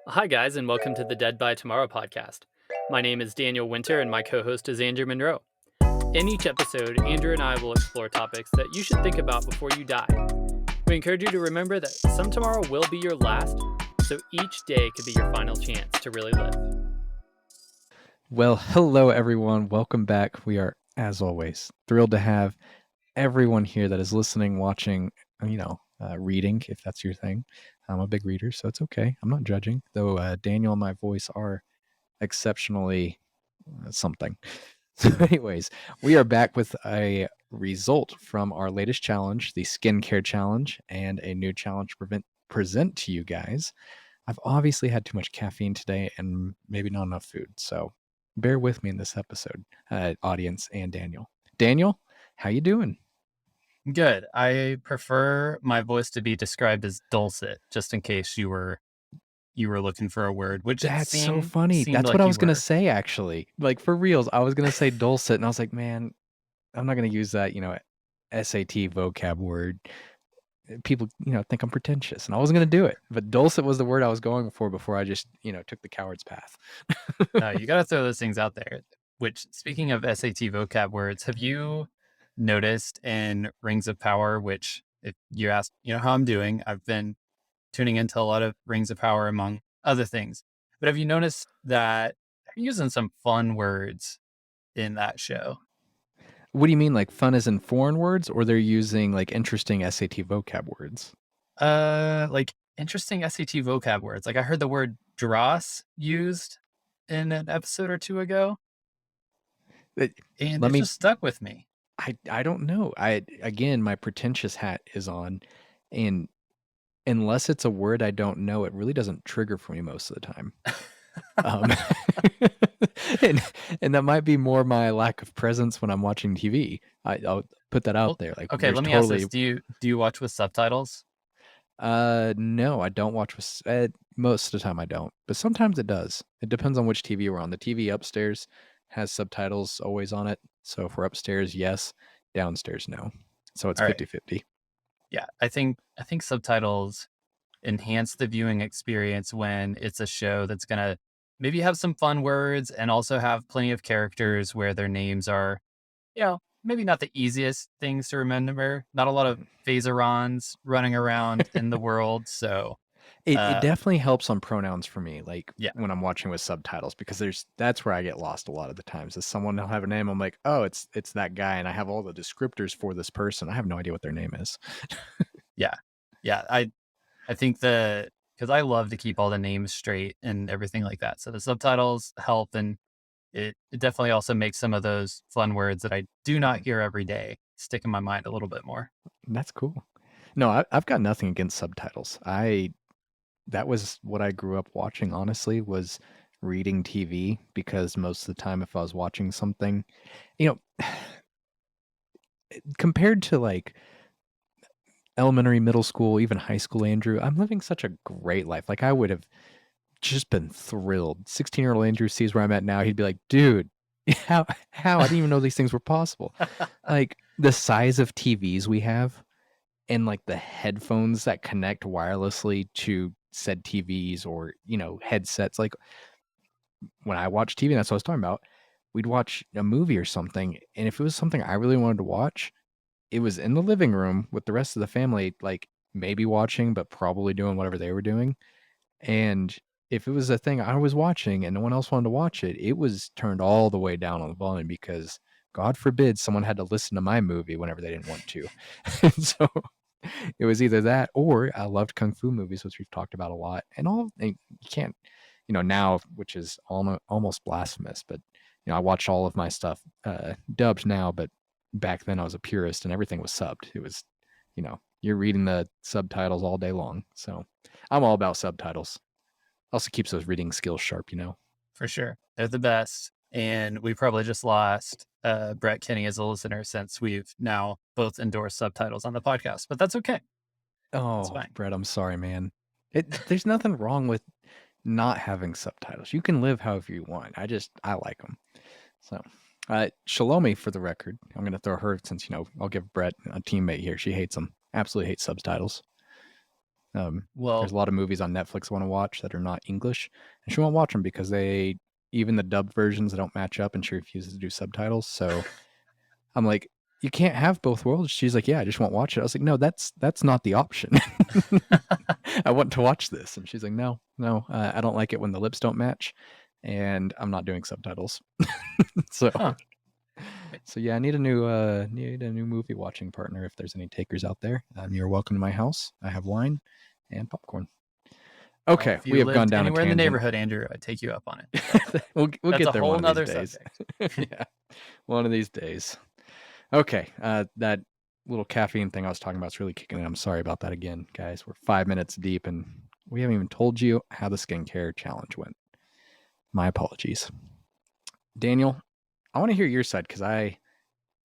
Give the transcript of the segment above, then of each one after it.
Hi, guys, and welcome to the Dead by Tomorrow podcast. My name is Daniel Winter, and my co host is Andrew Monroe. In each episode, Andrew and I will explore topics that you should think about before you die. We encourage you to remember that some tomorrow will be your last, so each day could be your final chance to really live. Well, hello everyone. Welcome back. We are, as always, thrilled to have everyone here that is listening, watching, reading, if that's your thing. I'm a big reader, so it's okay. I'm not judging, though Daniel and my voice are exceptionally something. So, anyways, we are back with a result from our latest challenge, the skincare challenge, and a new challenge to present to you guys. I've obviously had too much caffeine today and maybe not enough food, so bear with me in this episode, audience and Daniel. Daniel, how you doing? Good. I prefer my voice to be described as dulcet, just in case you were looking for a word, which it That's so seemed funny. seemed That's what like I you was gonna were. say, actually. Like for reals, I was gonna say dulcet, and I was like, man, I'm not gonna use that, SAT vocab word. People, think I'm pretentious, and I wasn't gonna do it. But dulcet was the word I was going for before I just, took the coward's path. No, you got to throw those things out there. Which, speaking of SAT vocab words, have you noticed in Rings of Power? Which, if you ask, how I'm doing, I've been tuning into a lot of Rings of Power among other things. But have you noticed that they're using some fun words in that show? What do you mean, like fun as in foreign words, or they're using like interesting SAT vocab words? Like interesting SAT vocab words. Like I heard the word dross used in an episode or two ago, Uh, and Let it me just stuck with me. I don't know. Again, my pretentious hat is on, and unless it's a word I don't know, it really doesn't trigger for me most of the time. Um, and and that might be more my lack of presence when I'm watching TV. I'll put that out Well, there. Like, okay, there's let me ask totally this. Do you watch with subtitles? no, I don't watch with most of the time I don't, but sometimes it does. It depends on which TV we're on. The TV upstairs has subtitles always on it. So if we're upstairs, yes. Downstairs, no. So it's All right. 50-50. Yeah, I think subtitles enhance the viewing experience when it's a show that's going to maybe have some fun words and also have plenty of characters where their names are, maybe not the easiest things to remember. Not a lot of phaserons running around in the world, so It uh definitely helps on pronouns for me, like, yeah. when I'm watching with subtitles because that's where I get lost a lot of the times is someone will have a name, I'm like, "Oh, it's that guy," and I have all the descriptors for this person. I have no idea what their name is. Yeah. Yeah, I think the because I love to keep all the names straight and everything like that. So the subtitles help, and it definitely also makes some of those fun words that I do not hear every day stick in my mind a little bit more. That's cool. No, I've got nothing against subtitles. I That was what I grew up watching, honestly, was reading TV because most of the time if I was watching something, you know, compared to, like, elementary, middle school, even high school, Andrew, I'm living such a great life. Like, I would have just been thrilled. 16-year-old Andrew sees where I'm at now, he'd be like, "Dude, how? I didn't even know these things were possible." Like, the size of TVs we have and, like, the headphones that connect wirelessly to said TVs or, headsets, like, when I watch TV, that's what I was talking about, we'd watch a movie or something, and if it was something I really wanted to watch, it was in the living room with the rest of the family, like, maybe watching, but probably doing whatever they were doing, and if it was a thing I was watching and no one else wanted to watch it, it was turned all the way down on the volume because God forbid someone had to listen to my movie whenever they didn't want to. And so it was either that or I loved kung fu movies, which we've talked about a lot. And you can't, now, which is almost blasphemous, but I watch all of my stuff dubbed now, but back then I was a purist and everything was subbed. It was, you're reading the subtitles all day long. So I'm all about subtitles. Also keeps those reading skills sharp. For sure. They're the best. And we probably just lost Brett Kinney as a listener since we've now both endorsed subtitles on the podcast, but that's okay. That's Oh, fine. Brett, I'm sorry, man. There's nothing wrong with not having subtitles. You can live however you want. I like them. So, Shalomi, for the record, I'm going to throw her since, I'll give Brett a teammate here. She hates them. Absolutely hates subtitles. There's Well, a lot of movies on Netflix I want to watch that are not English, and she won't watch them because even the dubbed versions, they don't match up, and she refuses to do subtitles. So I'm like, you can't have both worlds. She's like, yeah, I just won't watch it. I was like, no, that's not the option. I want to watch this, and she's like, no, no, I don't like it when the lips don't match, and I'm not doing subtitles. So huh. so yeah, I need a new movie watching partner. If there's any takers out there, you're welcome to my house. I have wine and popcorn. Well, Okay, if we you have gone lived down a anywhere in the tangent. neighborhood, Andrew, I'd take you up on it. We'll That's get a there whole one of these nother days. subject. Yeah, one of these days. Okay, that little caffeine thing I was talking about is really kicking in. I'm sorry about that again, guys. We're 5 minutes deep and we haven't even told you how the skincare challenge went. My apologies. Daniel, I want to hear your side because I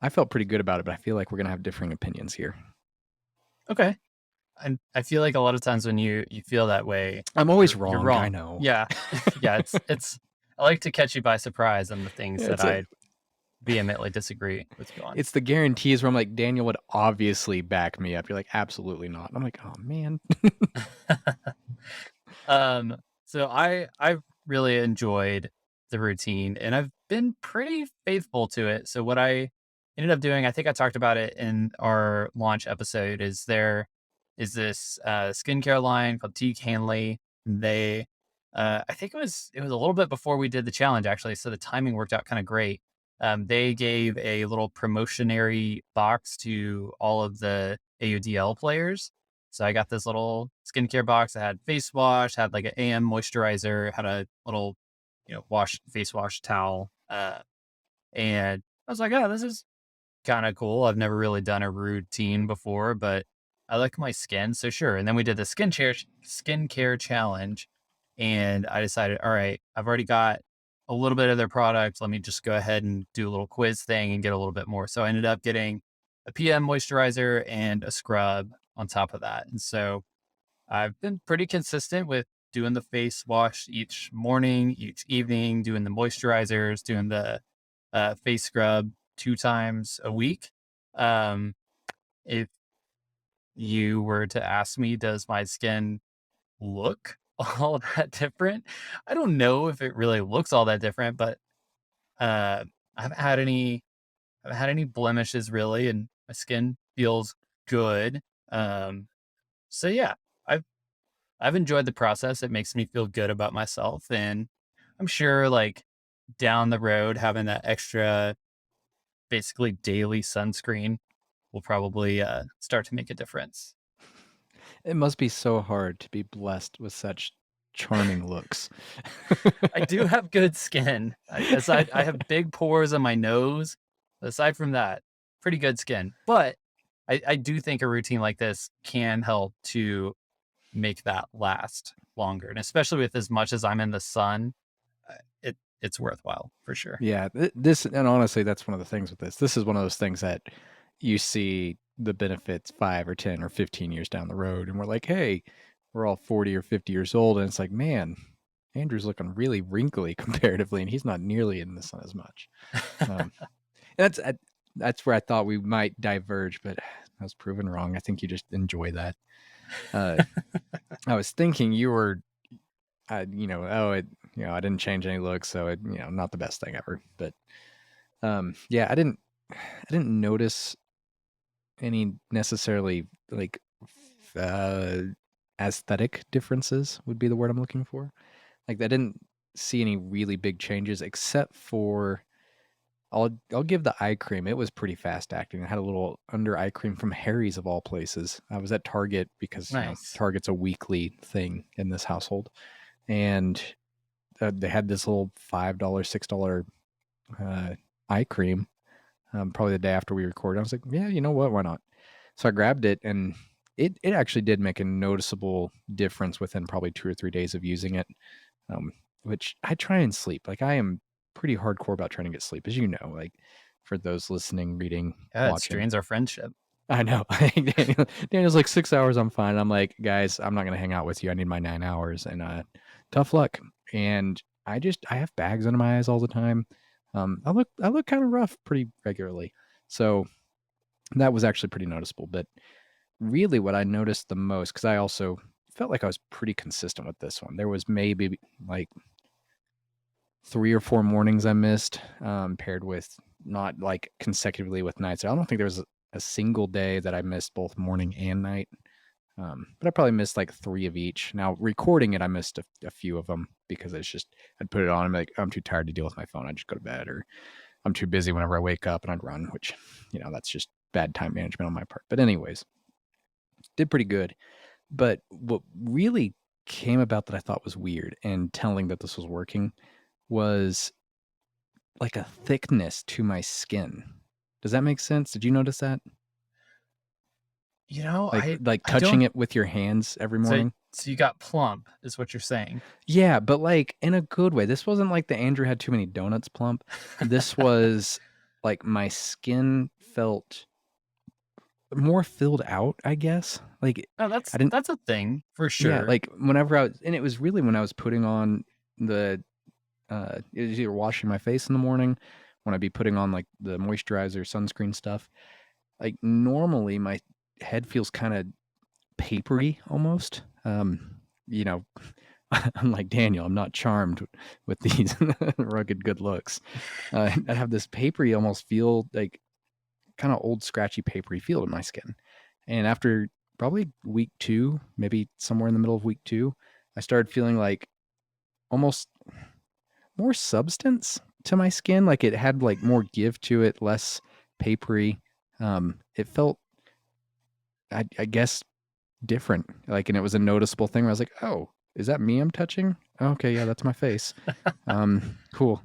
felt pretty good about it, but I feel like we're gonna have differing opinions here. Okay. And I feel like a lot of times when you feel that way, I'm always you're wrong. wrong. I know. Yeah. Yeah. It's, I like to catch you by surprise on the things that It's a I vehemently disagree with you on. it's the guarantees where I'm like, Daniel would obviously back me up. You're like, absolutely not. I'm like, oh man. So I've really enjoyed the routine and I've been pretty faithful to it. So what I ended up doing, I think I talked about it in our launch episode, is there is this skincare line called Teague Hanley. They I think it was a little bit before we did the challenge actually, so the timing worked out kind of great. They gave a little promotionary box to all of the AUDL players. So I got this little skincare box that had face wash, had like an AM moisturizer, had a little, face wash towel. And I was like, oh, this is kind of cool. I've never really done a routine before, but I like my skin. So sure. And then we did the skincare challenge. And I decided, all right, I've already got a little bit of their product. Let me just go ahead and do a little quiz thing and get a little bit more. So I ended up getting a PM moisturizer and a scrub on top of that. And so I've been pretty consistent with doing the face wash each morning, each evening, doing the moisturizers, doing the face scrub 2 times a week. Um, if you were to ask me, does my skin look all that different? I don't know if it really looks all that different, but uh, I haven't had any I haven't had any blemishes really, and my skin feels good. Um, so yeah, I've I've enjoyed the process. It makes me feel good about myself, and I'm sure like down the road having that extra, basically daily sunscreen will probably start to make a difference. It must be so hard to be blessed with such charming looks. I do have good skin. I have big pores on my nose. Aside from that, pretty good skin. But I do think a routine like this can help to make that last longer, and especially with as much as I'm in the sun, it's worthwhile for sure. Yeah, this and honestly, that's one of the things with this. This is one of those things that you see the benefits 5 or 10 or 15 years down the road, and we're like, hey, we're all 40 or 50 years old, and it's like, man, Andrew's looking really wrinkly comparatively, and he's not nearly in the sun as much. Um, that's that's where I thought we might diverge, but I was proven wrong. I think you just enjoy that. Uh, I was thinking you were, I didn't change any looks, so not the best thing ever. But yeah, I didn't notice any necessarily like uh, aesthetic differences would be the word I'm looking for. Like I didn't see any really big changes except for I'll give the eye cream. It was pretty fast acting. I had a little under eye cream from Harry's of all places. I was at Target because Nice. Target's a weekly thing in this household, and they had this little $5, $6 uh, eye cream. Probably the day after we recorded, I was like, yeah, you know what? Why not? So I grabbed it, and it actually did make a noticeable difference within probably 2 or 3 days of using it. Which I try and sleep. Like I am pretty hardcore about trying to get sleep, as you know. Like for those listening, reading, Yeah, it watching. strains our friendship. I know. Daniel's like 6 hours. I'm fine. I'm like, guys, I'm not gonna hang out with you. I need my 9 hours, and tough luck. And I have bags under my eyes all the time. I look kind of rough pretty regularly. So that was actually pretty noticeable. But really, what I noticed the most, because I also felt like I was pretty consistent with this one. There was maybe like 3 or 4 mornings I missed, paired with not like consecutively with nights. I don't think there was a single day that I missed both morning and night. But I probably missed like 3 of each. Now recording it, I missed a few of them because it's just I'd put it on and be like, I'm too tired to deal with my phone. I just go to bed, or I'm too busy whenever I wake up and I'd run, which that's just bad time management on my part. But anyways, did pretty good. But what really came about that I thought was weird and telling that this was working was like a thickness to my skin. Does that make sense? Did you notice that? You know, Like I touching don't. it with your hands every So morning? so you got plump, is what you're saying. Yeah, but like in a good way. This wasn't like the Andrew had too many donuts plump. This was like my skin felt more filled out, I guess. Like No, I didn't, that's a thing for yeah, sure. like whenever I was, and it was really when I was putting on the, it was either washing my face in the morning, when I'd be putting on like the moisturizer, sunscreen stuff. Like normally my head feels kind of papery almost. You know, unlike Daniel, I'm not charmed with these rugged good looks. I have this papery almost feel, like kind of old scratchy papery feel in my skin. And after probably week 2, maybe somewhere in the middle of week 2, I started feeling like almost more substance to my skin. Like it had like more give to it, less papery. It felt, I guess, different. Like, and it was a noticeable thing where I was like, oh, is that me I'm touching? Okay, yeah, that's my face. Cool.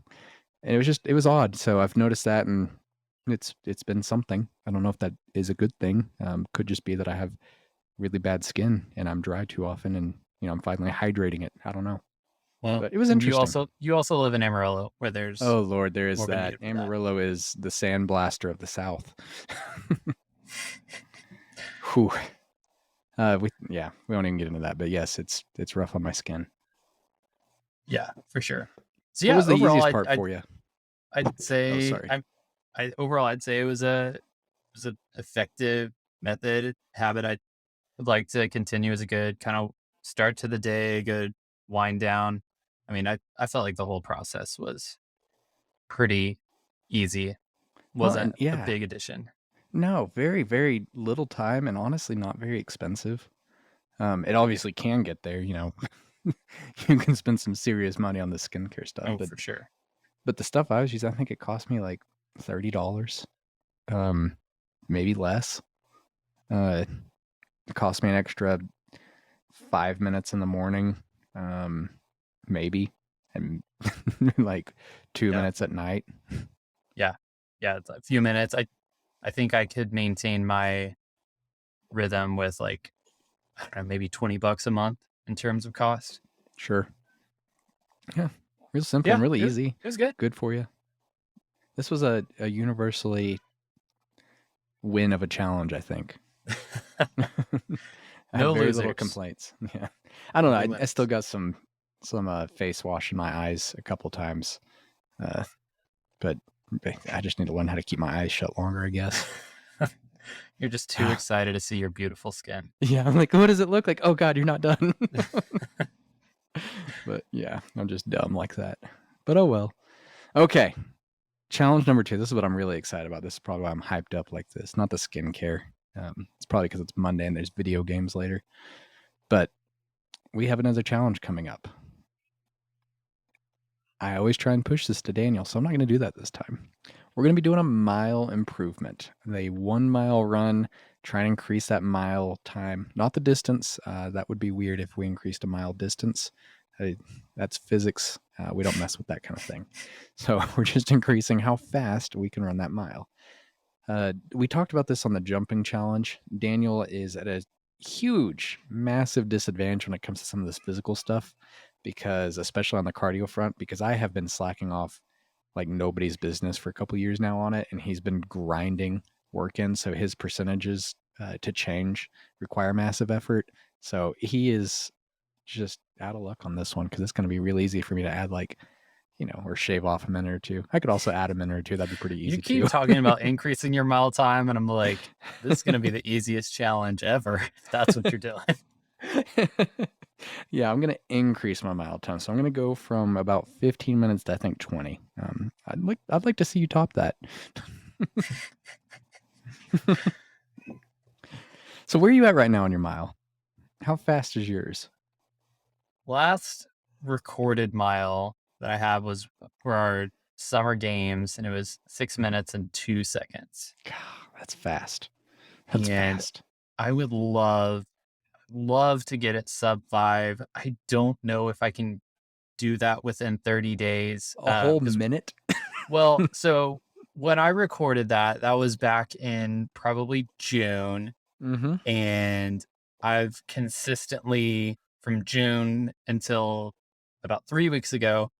And it was odd. So I've noticed that, and it's been something. I don't know if that is a good thing. Could just be that I have really bad skin and I'm dry too often, and I'm finally hydrating it. I don't know. Well, But it was and interesting. you also live in Amarillo, where there's Oh Lord, there is more of a that. need for that. Amarillo is the sandblaster of the South. Whew. We won't even get into that, but yes, it's rough on my skin. Yeah, for sure. So What yeah, was the overall, easiest part for you? I'd Oh, say sorry. overall I'd say it was a effective method habit. I'd like to continue as a good kind of start to the day, a good wind down. I mean, I felt like the whole process was pretty easy. Well, Wasn't and a yeah, big addition. no, very, very little time, and honestly, not very expensive. It obviously can get there. You can spend some serious money on the skincare stuff, Oh, but for sure. the stuff I was using, I think it cost me like $30, um, maybe less. It cost me an extra 5 minutes in the morning, um, maybe, and like two Yeah. minutes at night. Yeah. Yeah. It's a few minutes. I think I could maintain my rhythm with like, I don't know, maybe $20 a month in terms of cost. Sure. Yeah. Real simple Yeah. and really easy. It was good. Good for you. This was a universally win of a challenge, I think. I had No very little losers. complaints. Yeah. I don't know. Only I still winners. got some face wash in my eyes a couple times. But I just need to learn how to keep my eyes shut longer, I guess. You're just too excited to see your beautiful skin. Yeah, I'm like, what does it look like? Oh God, you're not done. But yeah, I'm just dumb like that. But oh well. Okay. Challenge number 2. This is what I'm really excited about. This is probably why I'm hyped up like this. Not the skincare. It's probably because it's Monday and there's video games later. But we have another challenge coming up. I always try and push this to Daniel, so I'm not going to do that this time. We're going to be doing a mile improvement, a 1 mile run, try and increase that mile time, not the distance. That would be weird if we increased a mile distance. That's physics. We don't mess with that kind of thing. So we're just increasing how fast we can run that mile. We talked about this on the jumping challenge. Daniel is at a huge, massive disadvantage when it comes to some of this physical stuff, because especially on the cardio front, because I have been slacking off like nobody's business for a couple years now on it, and he's been grinding work in. So his percentages to change require massive effort. So he is just out of luck on this one, because it's going to be real easy for me to add or shave off a minute or two. I could also add a minute or two. That'd be pretty easy You keep too. talking about increasing your mile time, and I'm like, this is going to be the easiest challenge ever. If that's what you're doing. Yeah, I'm gonna increase my mile time. So I'm gonna go from about 15 minutes to I think 20. I'd like to see you top that. So where are you at right now on your mile? How fast is yours? Last recorded mile that I had was for our summer games, and it was 6 minutes and 2 seconds. God, that's fast. That's And fast. I would love to get it sub 5. I don't know if I can do that within 30 days. A whole Because, minute? well, so when I recorded that, that was back in probably June. Mm-hmm. And I've consistently from June until about 3 weeks ago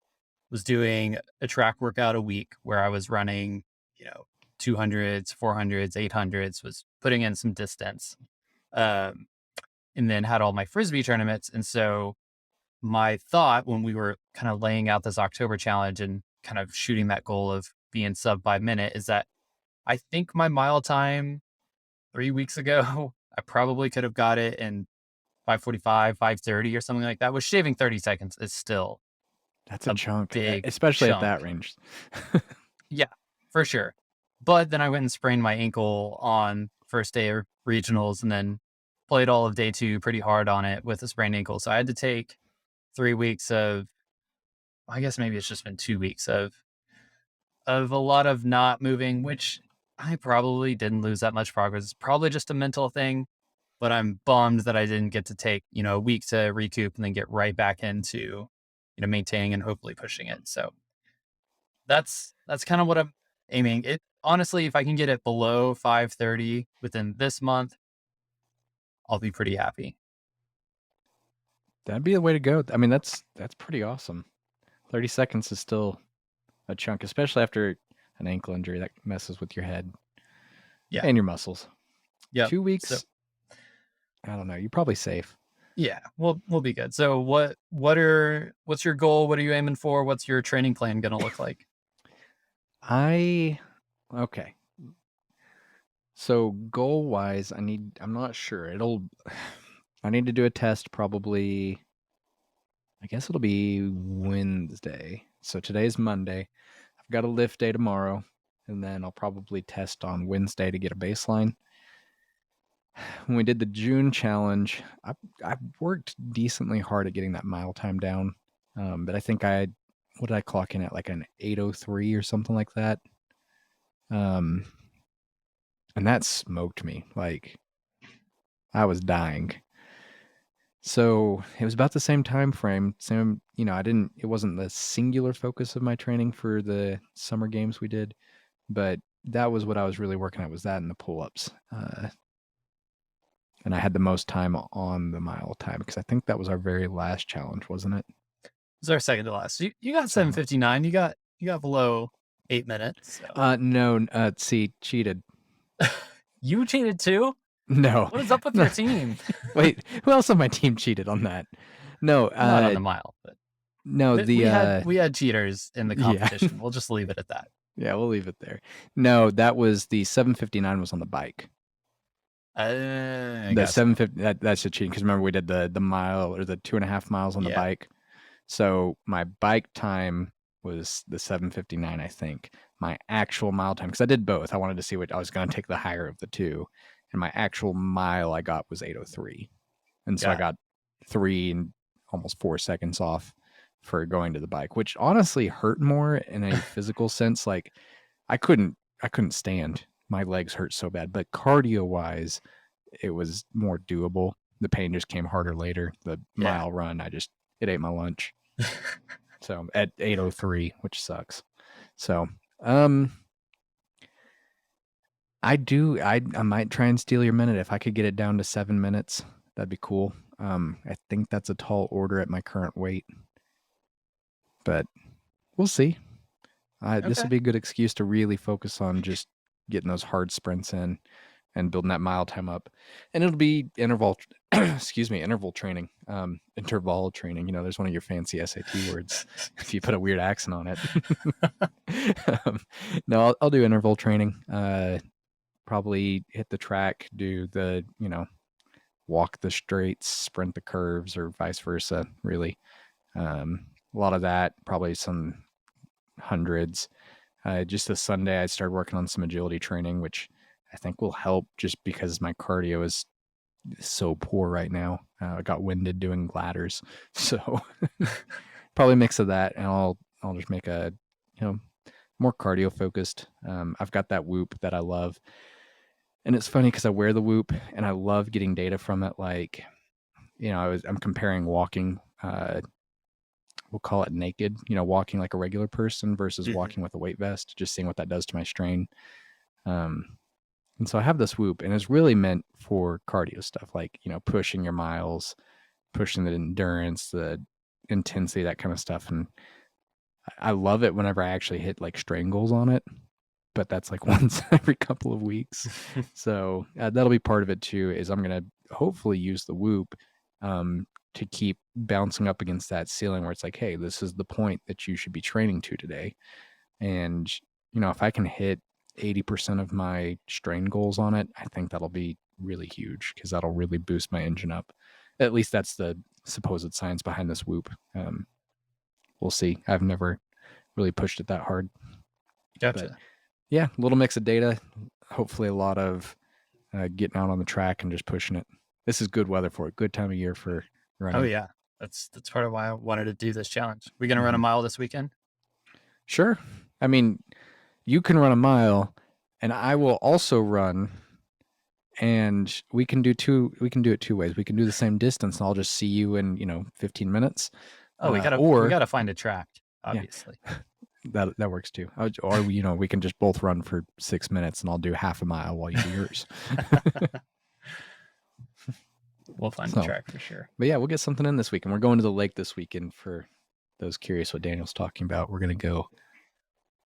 was doing a track workout a week where I was running, 200s, 400s, 800s, was putting in some distance. Um, and then had all my Frisbee tournaments. And so my thought when we were kind of laying out this October challenge and kind of shooting that goal of being sub 5 minute is that I think my mile time 3 weeks ago, I probably could have got it in 5:45, 5:30 or something like that. With shaving 30 seconds is still That's a a chunk, big especially at that chunk. range. Yeah, for sure. But then I went and sprained my ankle on first day of regionals and then played all of day 2 pretty hard on it with a sprained ankle. So I had to take 3 weeks of, I guess maybe it's just been 2 weeks of a lot of not moving, which I probably didn't lose that much progress. It's probably just a mental thing, but I'm bummed that I didn't get to take, a week to recoup and then get right back into, maintaining and hopefully pushing it. So that's kind of what I'm aiming. It honestly, if I can get it below 5:30 within this month, I'll be pretty happy. That'd be the way to go. I mean, that's pretty awesome. 30 seconds is still a chunk, especially after an ankle injury that messes with your head Yeah. and your muscles. Yep. 2 So weeks, I don't know. You're probably safe. yeah, we'll be good. So what's your goal? What are you aiming for? What's your training plan gonna look like? Okay. So goal wise, I'm not sure. I need to do a test probably, I guess it'll be Wednesday. So today's Monday. I've got a lift day tomorrow, and then I'll probably test on Wednesday to get a baseline. When we did the June challenge, I worked decently hard at getting that mile time down. But I think what did I clock in at, like an 8:03 or something like that? And that smoked me. Like, I was dying. So it was about the same time frame. Same, it wasn't the singular focus of my training for the summer games we did, but that was what I was really working at, was that and the pull-ups. And I had the most time on the mile time because I think that was our very last challenge, wasn't it? It's our second to last. You got Second. 7:59. You got below 8 minutes. So. No, see, cheated. You cheated too? No. What is up with your team? Wait, who else on my team cheated on that? No, Not on the mile, but no, we had cheaters in the yeah. competition. We'll just leave it at that. Yeah, we'll leave it there. No, that was the 7:59 was on the bike. The 7:50 that's a cheating because remember we did the mile or the 2.5 miles on the bike. So my bike time was the 7:59, I think. My actual mile time, because I did both. I wanted to see what I was going to take the higher of the two, and my actual mile I got was 8:03, and so I got 3 and almost 4 seconds off for going to the bike, which honestly hurt more in a physical sense. Like I couldn't stand. My legs hurt so bad, but cardio wise, it was more doable. The pain just came harder later. The mile run, it ate my lunch. So at 8:03, which sucks. So, I might try and steal your minute if I could get it down to 7 minutes. That'd be cool. I think that's a tall order at my current weight, but we'll see. This will be a good excuse to really focus on just getting those hard sprints in and building that mile time up. And it'll be interval training, interval training. There's one of your fancy SAT words if you put a weird accent on it. No, I'll do interval training. Probably hit the track, do the, walk the straights, sprint the curves, or vice versa, really. A lot of that, probably some hundreds. Just this Sunday, I started working on some agility training, which I think will help just because my cardio is so poor right now. I got winded doing ladders, so probably a mix of that, and I'll just make a more cardio focused. I've got that Whoop that I love, and it's funny because I wear the Whoop and I love getting data from it. Like, I'm comparing walking. We'll call it naked, walking like a regular person versus walking with a weight vest, just seeing what that does to my strain. And so I have this Whoop, and it's really meant for cardio stuff, like, pushing your miles, pushing the endurance, the intensity, that kind of stuff. And I love it whenever I actually hit like strain goals on it, but that's like once every couple of weeks. So that'll be part of it too, is I'm going to hopefully use the Whoop to keep bouncing up against that ceiling where it's like, hey, this is the point that you should be training to today. And, if I can hit 80% of my strain goals on it, I think that'll be really huge because that'll really boost my engine up. At least that's the supposed science behind this Whoop. We'll see. I've never really pushed it that hard. Gotcha. But yeah, a little mix of data. Hopefully a lot of getting out on the track and just pushing it. This is good weather for it. Good time of year for running. Oh yeah. That's part of why I wanted to do this challenge. We going to run a mile this weekend? Sure. I mean, you can run a mile and I will also run, and we can do it 2 ways. We can do the same distance and I'll just see you in, 15 minutes. Oh, we gotta find a track, obviously. Yeah. That works too. Or we can just both run for 6 minutes and I'll do half a mile while you do yours. We'll find a track for sure. But yeah, we'll get something in this weekend. We're going to the lake this weekend. For those curious what Daniel's talking about, we're going to go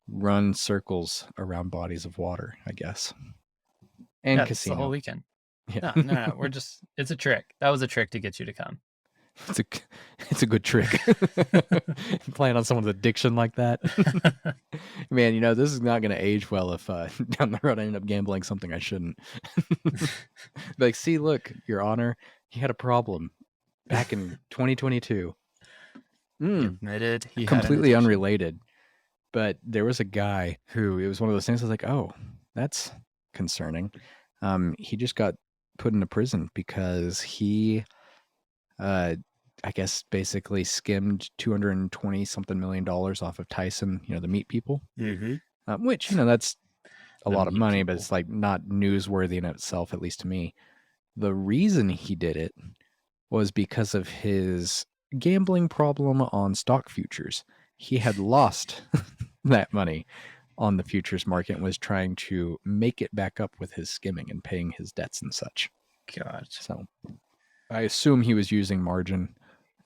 run circles around bodies of water, I guess. And casino. The whole weekend. Yeah. No. It's a trick. That was a trick to get you to come. It's a good trick. Playing on someone's addiction like that. Man, this is not going to age well if down the road I end up gambling something I shouldn't. Like, see, look, Your Honor, he had a problem back in 2022. Admitted he completely unrelated. But there was a guy who, it was one of those things I was like, oh, that's concerning. He just got put into prison because he I guess basically skimmed $220 something million off of Tyson, the meat people, which, that's a lot of money, but it's like not newsworthy in itself, at least to me. The reason he did it was because of his gambling problem on stock futures. He had lost that money on the futures market and was trying to make it back up with his skimming and paying his debts and such. God. So I assume he was using margin.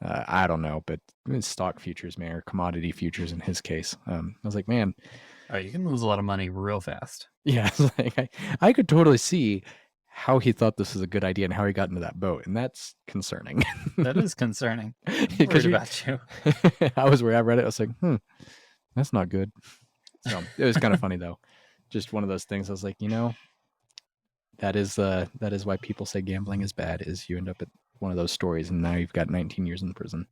I don't know, but stock futures, man, or commodity futures in his case. I was like, man. Oh, you can lose a lot of money real fast. Yeah, like I could totally see how he thought this was a good idea and how he got into that boat, and that's concerning. That is concerning. I'm worried about you. I was worried. I read it. I was like, that's not good. So it was kind of funny though. Just one of those things. I was like, that is why people say gambling is bad. Is you end up at one of those stories, and now you've got 19 years in prison.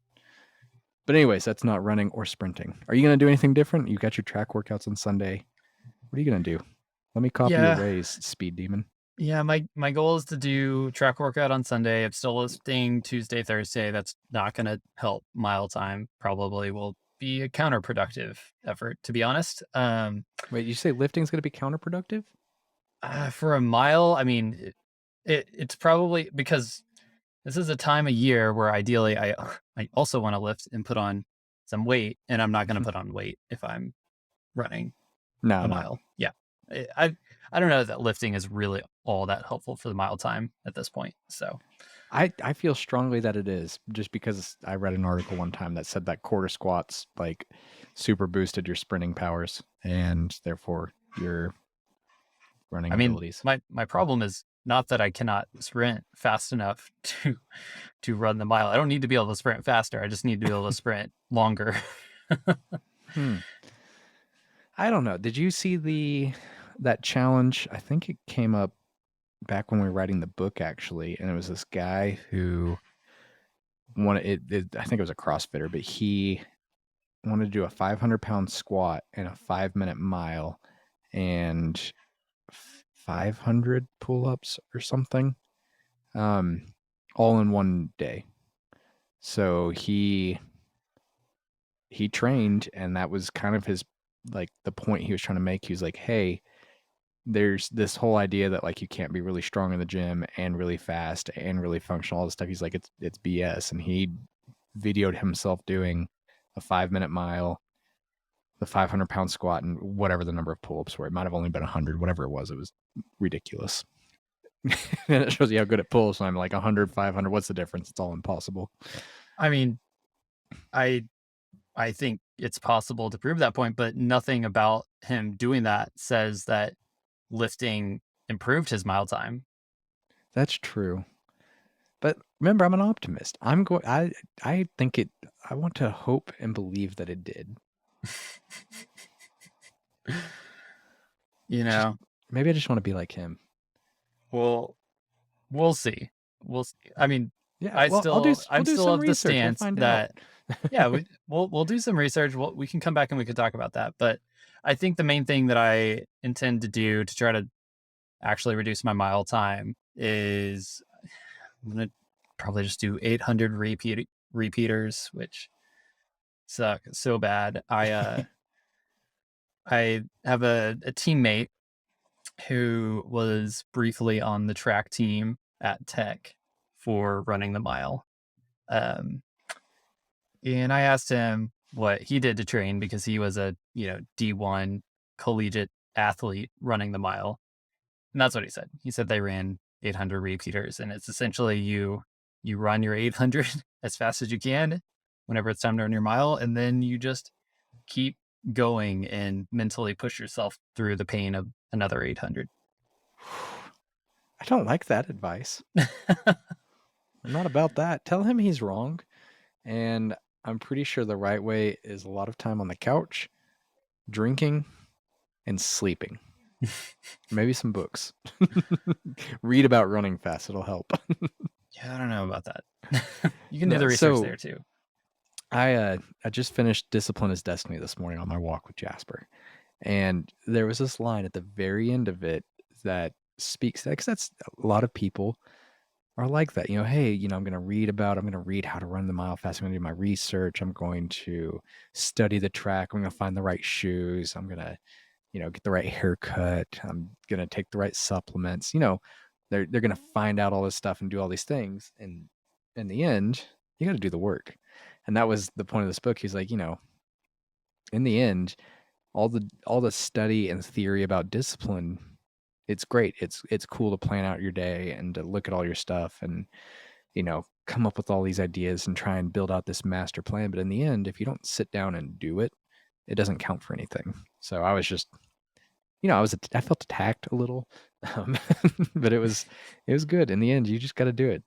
But anyways, that's not running or sprinting. Are you going to do anything different? You got your track workouts on Sunday. What are you going to do? Let me copy your ways, Speed Demon. Yeah, my goal is to do track workout on Sunday. I'm still listing Tuesday, Thursday. That's not going to help mile time. Probably will be a counterproductive effort, to be honest. Wait, you say lifting is going to be counterproductive? For a mile, I mean, it's probably because this is a time of year where ideally I also want to lift and put on some weight, and I'm not going to put on weight if I'm running a mile. Yeah. I don't know that lifting is really all that helpful for the mile time at this point. So I feel strongly that it is, just because I read an article one time that said that quarter squats like super boosted your sprinting powers and therefore your running abilities. My problem is not that I cannot sprint fast enough to run the mile. I don't need to be able to sprint faster. I just need to be able to sprint longer. I don't know. Did you see that challenge? I think it came up back when we were writing the book, actually, and it was this guy who wanted it. I think it was a CrossFitter, but he wanted to do a 500-pound squat and a 5-minute mile and 500 pull-ups or something, all in one day. So he trained, and that was kind of his, like, the point he was trying to make. He was like, hey, there's this whole idea that like you can't be really strong in the gym and really fast and really functional, all this stuff. He's like, it's BS. And he videoed himself doing a 5-minute mile, the 500-pound squat, and whatever the number of pull-ups were. It might have only been 100, whatever it was. It was ridiculous. And it shows you how good at pull-ups. And I'm like, 100, 500, what's the difference? It's all impossible. I mean, I think it's possible to prove that point, but nothing about him doing that says that lifting improved his mile time. That's true. But remember, I'm an optimist. I think it, I want to hope and believe that it did. You know, Maybe I just want to be like him. we'll see. We'll see. I mean, Yeah, I'm we'll still do of some the research. We'll stance find that out. yeah, we'll do some research. We can come back and we could talk about that. But I think the main thing that I intend to do to try to actually reduce my mile time is I'm gonna probably just do 800 repeaters, which suck so bad. I have a teammate who was briefly on the track team at Tech for running the mile. And I asked him what he did to train because he was a, D1 collegiate athlete running the mile. And that's what he said. He said they ran 800 repeaters, and it's essentially you run your 800 as fast as you can whenever it's time to run your mile, and then you just keep going and mentally push yourself through the pain of another 800. I don't like that advice. I'm not about that. Tell him he's wrong. And I'm pretty sure the right way is a lot of time on the couch, drinking, and sleeping. Maybe some books. Read about running fast. It'll help. Yeah, I don't know about that. You can do the research there too. I just finished Discipline is Destiny this morning on my walk with Jasper. And there was this line at the very end of it that speaks that, because that's a lot of people are like that. Hey, I'm going to read how to run the mile fast. I'm going to do my research. I'm going to study the track. I'm going to find the right shoes. I'm going to, get the right haircut. I'm going to take the right supplements. They're going to find out all this stuff and do all these things. And in the end, you got to do the work. And that was the point of this book. He's like, in the end, all the study and theory about discipline, it's great. It's cool to plan out your day and to look at all your stuff and, come up with all these ideas and try and build out this master plan. But in the end, if you don't sit down and do it, it doesn't count for anything. So I was just, I felt attacked a little, but it was good. In the end, you just got to do it.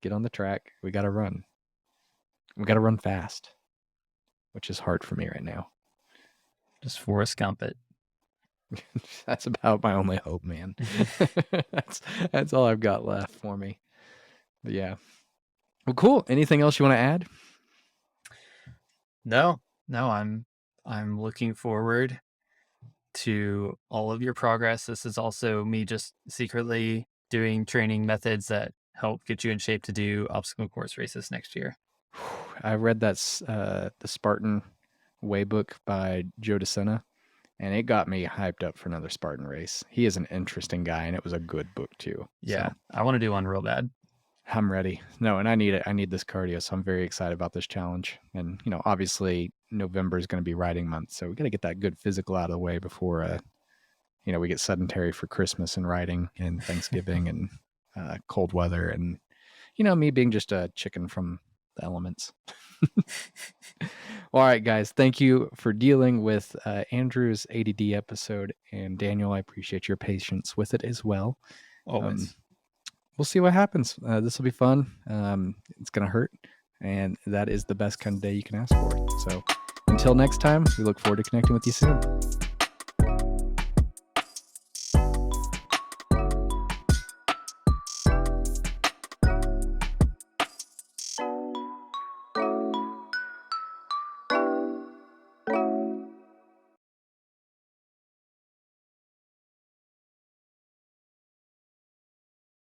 Get on the track. We got to run. We got to run fast, which is hard for me right now. Just Forrest Gump it. That's about my only hope, man. That's all I've got left for me. But yeah. Well, cool. Anything else you want to add? No, I'm looking forward to all of your progress. This is also me just secretly doing training methods that help get you in shape to do obstacle course races next year. I read that the Spartan Way book by Joe DeSena, and it got me hyped up for another Spartan race. He is an interesting guy, and it was a good book too. Yeah, so I want to do one real bad. I'm ready. No, and I need it. I need this cardio, so I'm very excited about this challenge. And obviously November is going to be riding month, so we got to get that good physical out of the way before we get sedentary for Christmas and riding and Thanksgiving and cold weather, and me being just a chicken from the elements. All right, guys, thank you for dealing with Andrew's ADD episode, and Daniel, I appreciate your patience with it as well. Always. We'll see what happens. This will be fun. It's gonna hurt, and that is the best kind of day you can ask for. So until next time, we look forward to connecting with you soon.